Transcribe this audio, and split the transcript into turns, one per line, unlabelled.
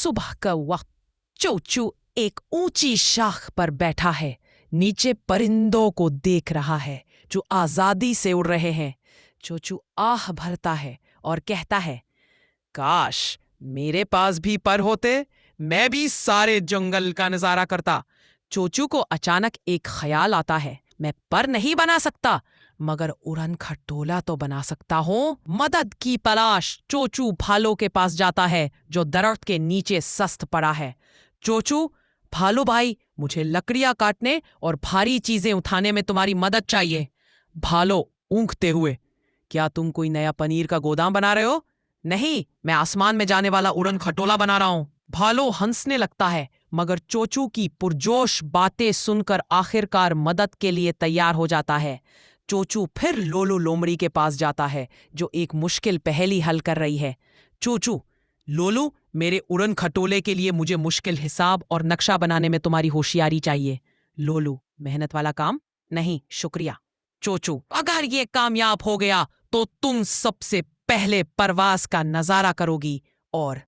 सुबह का वक्त। चोचू एक ऊंची शाख पर बैठा है, नीचे परिंदों को देख रहा है जो आजादी से उड़ रहे हैं। चोचू आह भरता है और कहता है, काश मेरे पास भी पर होते, मैं भी सारे जंगल का नजारा करता। चोचू को अचानक एक ख्याल आता है, मैं पर नहीं बना सकता मगर उड़न खटोला तो बना सकता हूँ। मदद की तलाश। चोचू भालू के पास जाता है जो दरख्त के नीचे सस्त पड़ा है। चोचू, भालू भाई, मुझे लकड़ियां काटने और भारी चीजें उठाने में तुम्हारी मदद चाहिए। भालू ऊँघते हुए, क्या तुम कोई नया पनीर का गोदाम बना रहे हो? नहीं, मैं आसमान में जाने वाला उड़न खटोला बना रहा हूं। भालू हंसने लगता है मगर चोचू की पुरजोश बातें सुनकर आखिरकार मदद के लिए तैयार हो जाता है। चोचू फिर लोलू लोमड़ी के पास जाता है जो एक मुश्किल पहेली हल कर रही है। चोचू, लोलू, मेरे उड़न खटोले के लिए मुझे मुश्किल हिसाब और नक्शा बनाने में तुम्हारी होशियारी चाहिए। लोलू, मेहनत वाला काम नहीं, शुक्रिया। चोचू, अगर ये कामयाब हो गया तो तुम सबसे पहले परवास का नजारा करोगी और